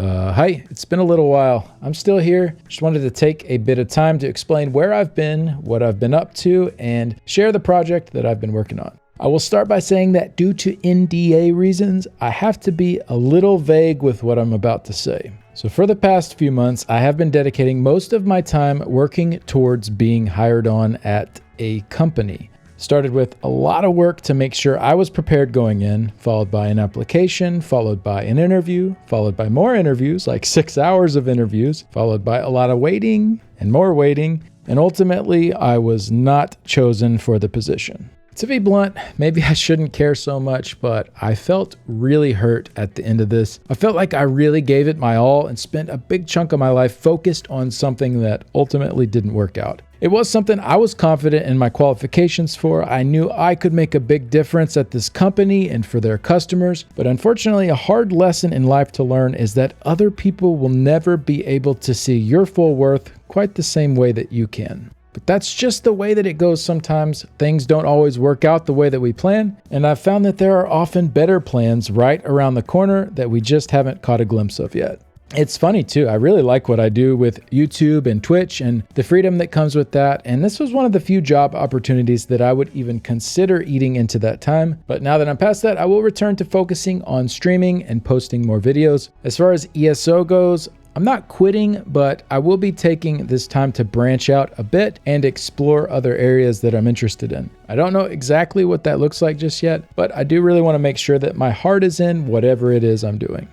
Hi, it's been a little while. I'm still here. Just wanted to take a bit of time to explain where I've been, what I've been up to, and share the project that I've been working on. I will start by saying that due to NDA reasons, I have to be a little vague with what I'm about to say. So for the past few months, I have been dedicating most of my time working towards being hired on at a company. Started with a lot of work to make sure I was prepared going in, followed by an application, followed by an interview, followed by more interviews, like 6 hours of interviews, followed by a lot of waiting and more waiting, and ultimately I was not chosen for the position. To be blunt, maybe I shouldn't care so much, but I felt really hurt at the end of this. I felt like I really gave it my all and spent a big chunk of my life focused on something that ultimately didn't work out. It was something I was confident in my qualifications for. I knew I could make a big difference at this company and for their customers, but unfortunately, a hard lesson in life to learn is that other people will never be able to see your full worth quite the same way that you can. But that's just the way that it goes sometimes. Things don't always work out the way that we plan, and I've found that there are often better plans right around the corner that we just haven't caught a glimpse of yet. It's funny too, I really like what I do with YouTube and Twitch and the freedom that comes with that, and this was one of the few job opportunities that I would even consider eating into that time. But now that I'm past that, I will return to focusing on streaming and posting more videos. As far as ESO goes, I'm not quitting, but I will be taking this time to branch out a bit and explore other areas that I'm interested in. I don't know exactly what that looks like just yet, but I do really want to make sure that my heart is in whatever it is I'm doing.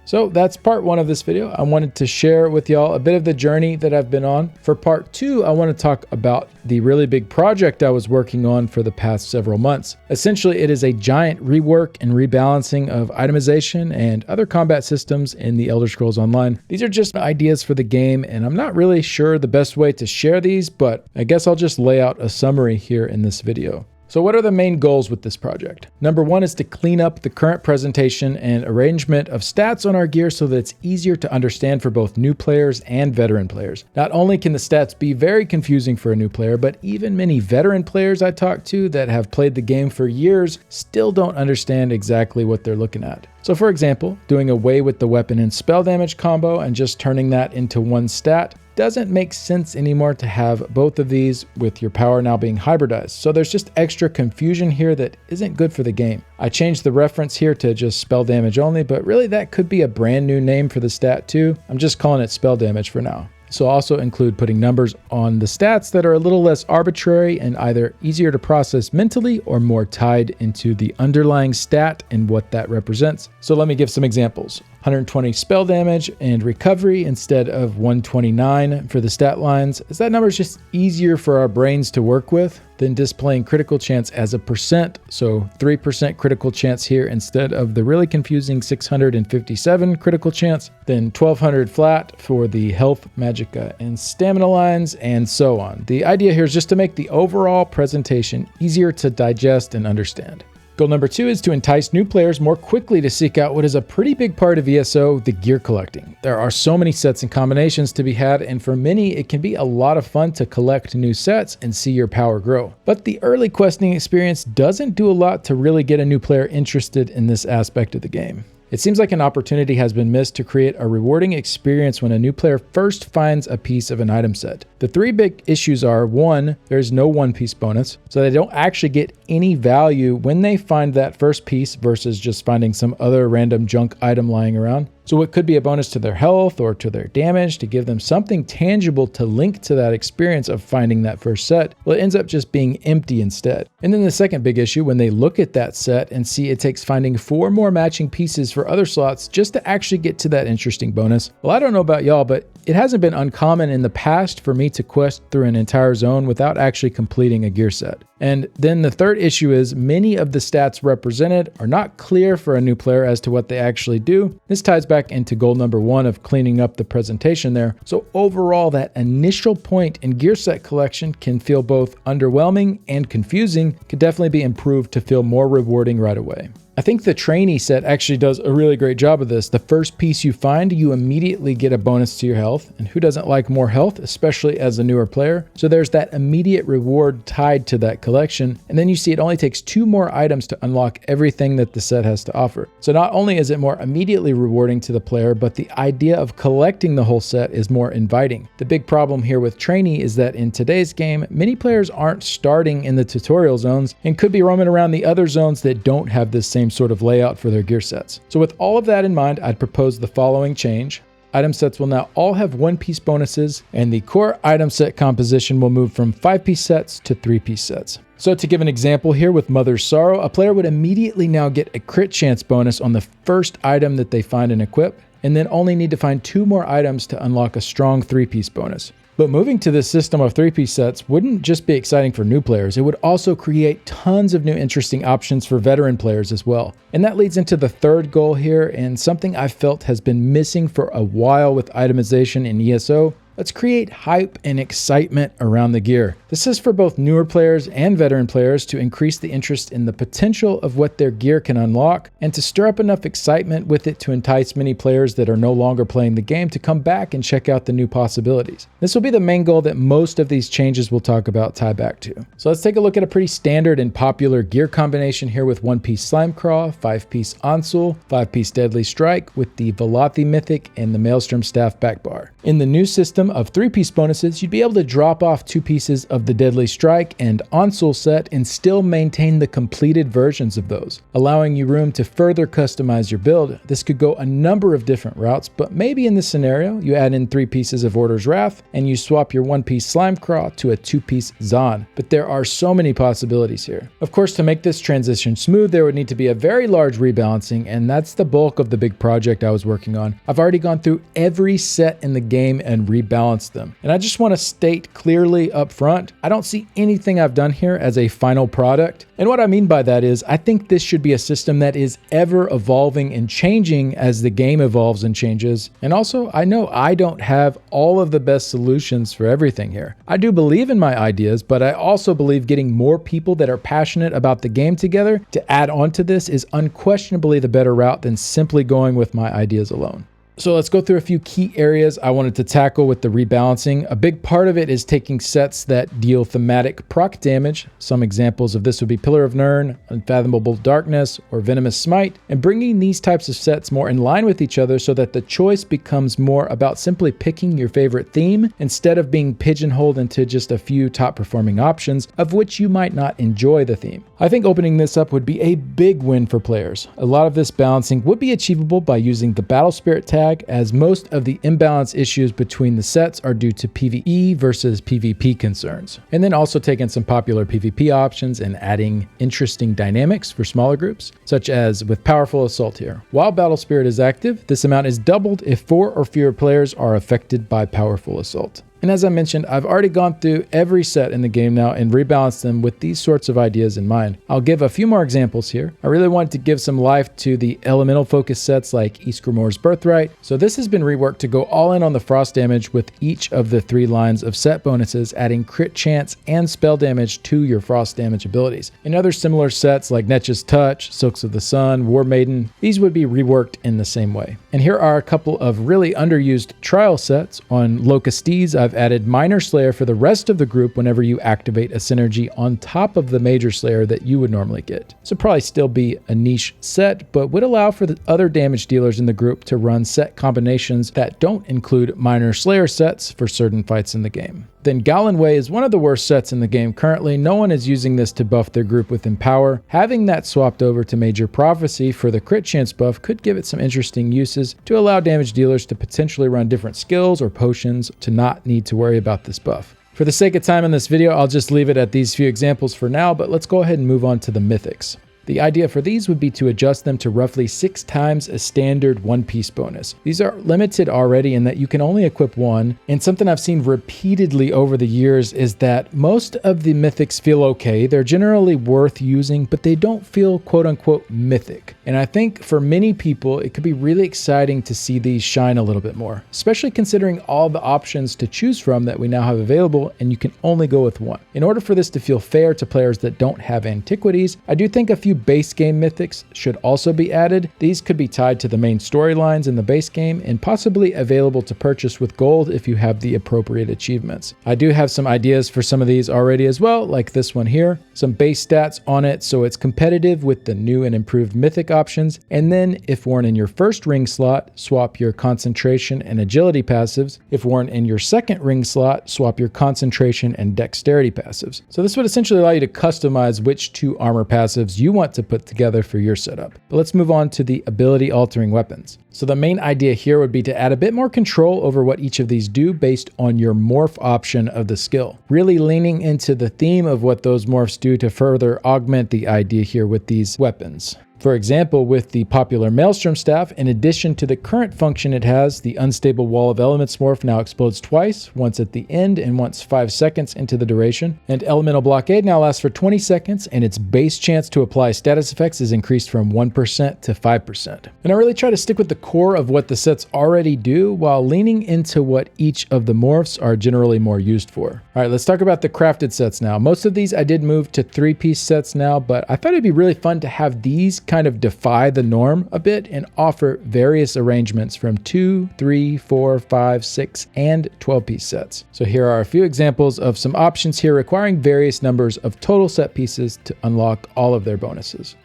So that's part one of this video. I wanted to share with y'all a bit of the journey that I've been on. For part two, I want to talk about the really big project I was working on for the past several months. Essentially, it is a giant rework and rebalancing of itemization and other combat systems in the Elder Scrolls Online. These are just ideas for the game, and I'm not really sure the best way to share these, but I guess I'll just lay out a summary here in this video. So what are the main goals with this project? Number one is to clean up the current presentation and arrangement of stats on our gear so that it's easier to understand for both new players and veteran players. Not only can the stats be very confusing for a new player, but even many veteran players I talk to that have played the game for years still don't understand exactly what they're looking at. So for example, doing away with the weapon and spell damage combo and just turning that into one stat doesn't make sense anymore to have both of these with your power now being hybridized. So there's just extra confusion here that isn't good for the game. I changed the reference here to just spell damage only, but really that could be a brand new name for the stat too. I'm just calling it spell damage for now. So also include putting numbers on the stats that are a little less arbitrary and either easier to process mentally or more tied into the underlying stat and what that represents. So let me give some examples. 120 spell damage and recovery instead of 129 for the stat lines, as that number is just easier for our brains to work with than displaying critical chance as a percent. So 3% critical chance here instead of the really confusing 657 critical chance, then 1200 flat for the health, magicka, and stamina lines, and so on. The idea here is just to make the overall presentation easier to digest and understand. Goal number two is to entice new players more quickly to seek out what is a pretty big part of ESO, the gear collecting. There are so many sets and combinations to be had, and for many, it can be a lot of fun to collect new sets and see your power grow. But the early questing experience doesn't do a lot to really get a new player interested in this aspect of the game. It seems like an opportunity has been missed to create a rewarding experience when a new player first finds a piece of an item set. The three big issues are: one, there's no one piece bonus, so they don't actually get any value when they find that first piece versus just finding some other random junk item lying around. So it could be a bonus to their health or to their damage to give them something tangible to link to that experience of finding that first set. Well, it ends up just being empty instead. And then the second big issue, when they look at that set and see it takes finding 4 more matching pieces for other slots just to actually get to that interesting bonus. Well, I don't know about y'all, but it hasn't been uncommon in the past for me to quest through an entire zone without actually completing a gear set. And then the third issue is many of the stats represented are not clear for a new player as to what they actually do. This ties back into goal number one of cleaning up the presentation there. So overall, that initial point in gear set collection can feel both underwhelming and confusing, could definitely be improved to feel more rewarding right away. I think the trainee set actually does a really great job of this. The first piece you find, you immediately get a bonus to your health, and who doesn't like more health, especially as a newer player? So there's that immediate reward tied to that collection, and then you see it only takes 2 more items to unlock everything that the set has to offer. So not only is it more immediately rewarding to the player, but the idea of collecting the whole set is more inviting. The big problem here with trainee is that in today's game, many players aren't starting in the tutorial zones and could be roaming around the other zones that don't have this same sort of layout for their gear sets. So with all of that in mind, I'd propose the following change. Item sets will now all have 1-piece bonuses, and the core item set composition will move from 5-piece sets to 3-piece sets. So to give an example here with Mother's Sorrow, a player would immediately now get a crit chance bonus on the first item that they find and equip, and then only need to find 2 more items to unlock a strong 3-piece bonus. But moving to this system of 3-piece sets wouldn't just be exciting for new players, it would also create tons of new interesting options for veteran players as well. And that leads into the third goal here, and something I felt has been missing for a while with itemization in ESO. Let's create hype and excitement around the gear. This is for both newer players and veteran players to increase the interest in the potential of what their gear can unlock, and to stir up enough excitement with it to entice many players that are no longer playing the game to come back and check out the new possibilities. This will be the main goal that most of these changes we'll talk about tie back to. So let's take a look at a pretty standard and popular gear combination here with 1-piece Slimecraw, 5-piece Onsul, 5-piece Deadly Strike with the Velothi Mythic and the Maelstrom Staff backbar. In the new system of 3-piece bonuses, you'd be able to drop off 2 pieces of the Deadly Strike and Onsul set and still maintain the completed versions of those, allowing you room to further customize your build. This could go a number of different routes, but maybe in this scenario, you add in 3 pieces of Order's Wrath and you swap your 1-piece Slimecraw to a 2-piece Zon. But there are so many possibilities here. Of course, to make this transition smooth, there would need to be a very large rebalancing, and that's the bulk of the big project I was working on. I've already gone through every set in the game and rebalanced them. And I just want to state clearly up front, I don't see anything I've done here as a final product. And what I mean by that is, I think this should be a system that is ever evolving and changing as the game evolves and changes. And also, I know I don't have all of the best solutions for everything here. I do believe in my ideas, but I also believe getting more people that are passionate about the game together to add on to this is unquestionably the better route than simply going with my ideas alone. So let's go through a few key areas I wanted to tackle with the rebalancing. A big part of it is taking sets that deal thematic proc damage. Some examples of this would be Pillar of Nirn, Unfathomable Darkness, or Venomous Smite, and bringing these types of sets more in line with each other so that the choice becomes more about simply picking your favorite theme instead of being pigeonholed into just a few top performing options of which you might not enjoy the theme. I think opening this up would be a big win for players. A lot of this balancing would be achievable by using the Battle Spirit tag, as most of the imbalance issues between the sets are due to PvE versus PvP concerns. And then also taking some popular PvP options and adding interesting dynamics for smaller groups, such as with Powerful Assault here. While Battle Spirit is active, this amount is doubled if 4 or fewer players are affected by Powerful Assault. And as I mentioned, I've already gone through every set in the game now and rebalanced them with these sorts of ideas in mind. I'll give a few more examples here. I really wanted to give some life to the elemental focus sets like Ysgrimmor's Birthright. So this has been reworked to go all in on the frost damage with each of the 3 lines of set bonuses, adding crit chance and spell damage to your frost damage abilities. In other similar sets like Netch's Touch, Silks of the Sun, War Maiden, these would be reworked in the same way. And here are a couple of really underused trial sets. On Locustes, I've added Minor Slayer for the rest of the group whenever you activate a synergy on top of the Major Slayer that you would normally get. So probably still be a niche set, but would allow for the other damage dealers in the group to run set combinations that don't include Minor Slayer sets for certain fights in the game. Then Galenway is one of the worst sets in the game currently. No one is using this to buff their group with Empower. Having that swapped over to Major Prophecy for the crit chance buff could give it some interesting uses to allow damage dealers to potentially run different skills or potions to not need to worry about this buff. For the sake of time in this video, I'll just leave it at these few examples for now, but let's go ahead and move on to the Mythics. The idea for these would be to adjust them to roughly 6 times a standard 1-piece bonus. These are limited already in that you can only equip 1, and something I've seen repeatedly over the years is that most of the mythics feel okay. They're generally worth using, but they don't feel quote-unquote mythic. And I think for many people, it could be really exciting to see these shine a little bit more, especially considering all the options to choose from that we now have available, and you can only go with 1. In order for this to feel fair to players that don't have antiquities, I do think a few base game mythics should also be added. These could be tied to the main storylines in the base game and possibly available to purchase with gold if you have the appropriate achievements. I do have some ideas for some of these already as well, like this one here. Some base stats on it so it's competitive with the new and improved mythic options. And then if worn in your first ring slot, swap your concentration and agility passives. If worn in your second ring slot, swap your concentration and dexterity passives. So this would essentially allow you to customize which two armor passives you want to put together for your setup. But let's move on to the ability altering weapons. So the main idea here would be to add a bit more control over what each of these do based on your morph option of the skill. Really leaning into the theme of what those morphs do to further augment the idea here with these weapons. For example, with the popular Maelstrom Staff, in addition to the current function it has, the Unstable Wall of Elements morph now explodes twice, once at the end and once 5 seconds into the duration. And Elemental Blockade now lasts for 20 seconds, and its base chance to apply status effects is increased from 1% to 5%. And I really try to stick with the core of what the sets already do, while leaning into what each of the morphs are generally more used for. All right, let's talk about the crafted sets now. Most of these I did move to 3-piece sets now, but I thought it'd be really fun to have these kind of defy the norm a bit and offer various arrangements from 2, 3, 4, 5, 6, and 12-piece sets. So here are a few examples of some options here requiring various numbers of total set pieces to unlock all of their bonuses.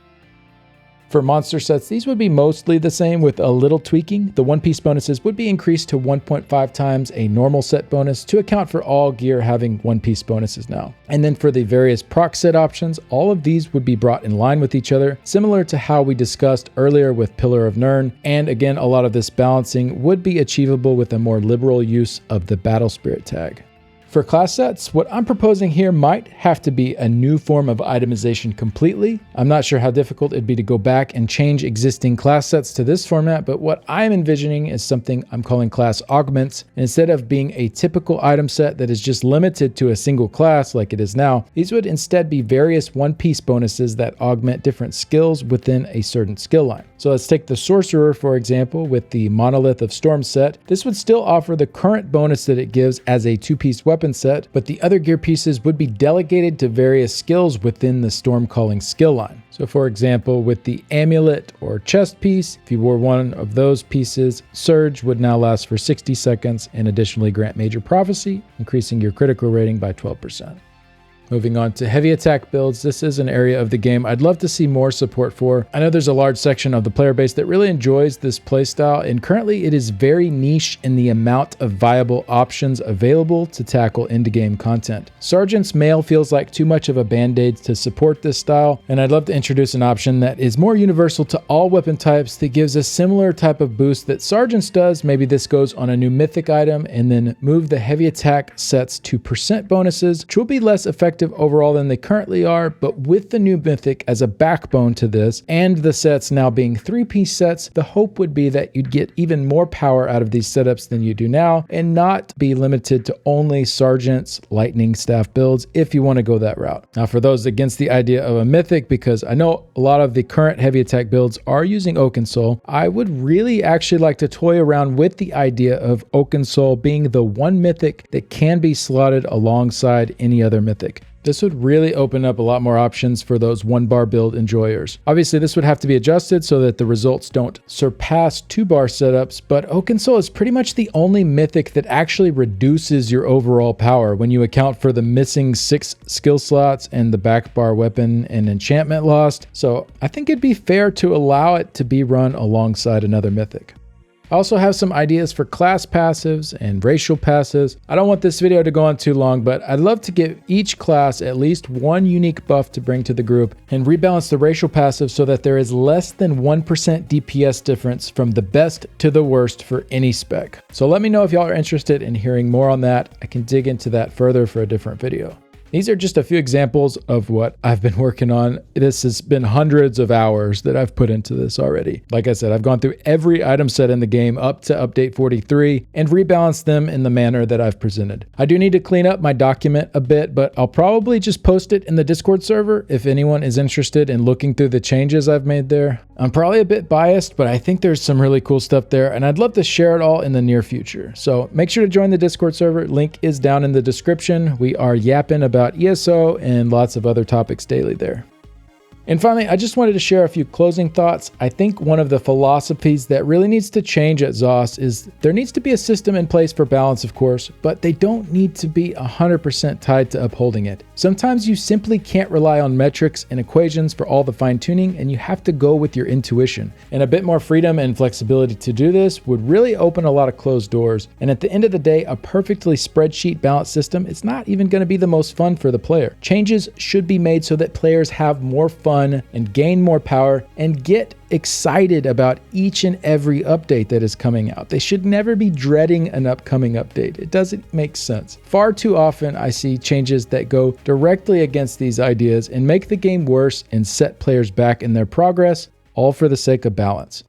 For monster sets, these would be mostly the same with a little tweaking. The one-piece bonuses would be increased to 1.5 times a normal set bonus to account for all gear having one-piece bonuses now. And then for the various proc set options, all of these would be brought in line with each other, similar to how we discussed earlier with Pillar of Nirn. And again, a lot of this balancing would be achievable with a more liberal use of the Battle Spirit tag. For class sets, what I'm proposing here might have to be a new form of itemization completely. I'm not sure how difficult it'd be to go back and change existing class sets to this format, but what I'm envisioning is something I'm calling class augments. And instead of being a typical item set that is just limited to a single class like it is now, these would instead be various one-piece bonuses that augment different skills within a certain skill line. So let's take the Sorcerer, for example, with the Monolith of Storm set. This would still offer the current bonus that it gives as a 2-piece weapon set, but the other gear pieces would be delegated to various skills within the Storm Calling skill line. So for example, with the Amulet or Chest piece, if you wore one of those pieces, Surge would now last for 60 seconds and additionally grant Major Prophecy, increasing your critical rating by 12%. Moving on to heavy attack builds, this is an area of the game I'd love to see more support for. I know there's a large section of the player base that really enjoys this playstyle, and currently it is very niche in the amount of viable options available to tackle end-game content. Sergeant's Mail feels like too much of a band-aid to support this style, and I'd love to introduce an option that is more universal to all weapon types that gives a similar type of boost that Sergeant's does. Maybe this goes on a new mythic item, and then move the heavy attack sets to % bonuses, which will be less effective overall than they currently are, but with the new mythic as a backbone to this, and the sets now being 3-piece sets, the hope would be that you'd get even more power out of these setups than you do now, and not be limited to only Sergeant's Lightning Staff builds if you want to go that route. Now for those against the idea of a mythic, because I know a lot of the current heavy attack builds are using Oaken Soul, I would really actually like to toy around with the idea of Oaken Soul being the one mythic that can be slotted alongside any other mythic. This would really open up a lot more options for those 1-bar build enjoyers. Obviously, this would have to be adjusted so that the results don't surpass 2-bar setups, but Oaken Soul is pretty much the only mythic that actually reduces your overall power when you account for the missing 6 skill slots and the back bar weapon and enchantment lost. So I think it'd be fair to allow it to be run alongside another mythic. I also have some ideas for class passives and racial passives. I don't want this video to go on too long, but I'd love to give each class at least one unique buff to bring to the group and rebalance the racial passive so that there is less than 1% DPS difference from the best to the worst for any spec. So let me know if y'all are interested in hearing more on that. I can dig into that further for a different video. These are just a few examples of what I've been working on. This has been hundreds of hours that I've put into this already. Like I said, I've gone through every item set in the game up to update 43 and rebalanced them in the manner that I've presented. I do need to clean up my document a bit, but I'll probably just post it in the Discord server if anyone is interested in looking through the changes I've made there. I'm probably a bit biased, but I think there's some really cool stuff there, and I'd love to share it all in the near future. So make sure to join the Discord server. Link is down in the description. We are yapping about ESO and lots of other topics daily there. And finally, I just wanted to share a few closing thoughts. I think one of the philosophies that really needs to change at ZOS is there needs to be a system in place for balance, of course, but they don't need to be 100% tied to upholding it. Sometimes you simply can't rely on metrics and equations for all the fine-tuning, and you have to go with your intuition. And a bit more freedom and flexibility to do this would really open a lot of closed doors. And at the end of the day, a perfectly spreadsheet balanced system is not even going to be the most fun for the player. Changes should be made so that players have more fun and gain more power and get excited about each and every update that is coming out. They should never be dreading an upcoming update. It doesn't make sense. Far too often I see changes that go directly against these ideas and make the game worse and set players back in their progress, all for the sake of balance.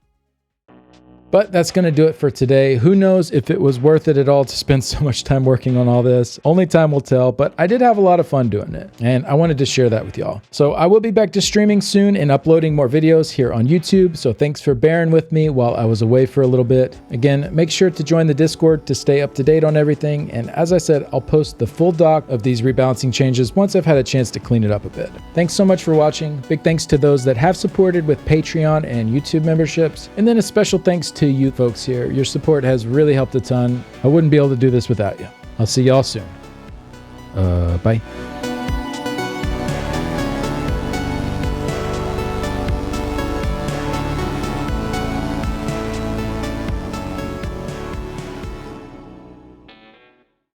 But that's going to do it for today. Who knows if it was worth it at all to spend so much time working on all this? Only time will tell, but I did have a lot of fun doing it, and I wanted to share that with y'all. So I will be back to streaming soon and uploading more videos here on YouTube, so thanks for bearing with me while I was away for a little bit. Again, make sure to join the Discord to stay up to date on everything, and as I said, I'll post the full doc of these rebalancing changes once I've had a chance to clean it up a bit. Thanks so much for watching. Big thanks to those that have supported with Patreon and YouTube memberships, and then a special thanks to you folks here. Your support has really helped a ton. I wouldn't be able to do this without you. I'll see y'all soon. Bye.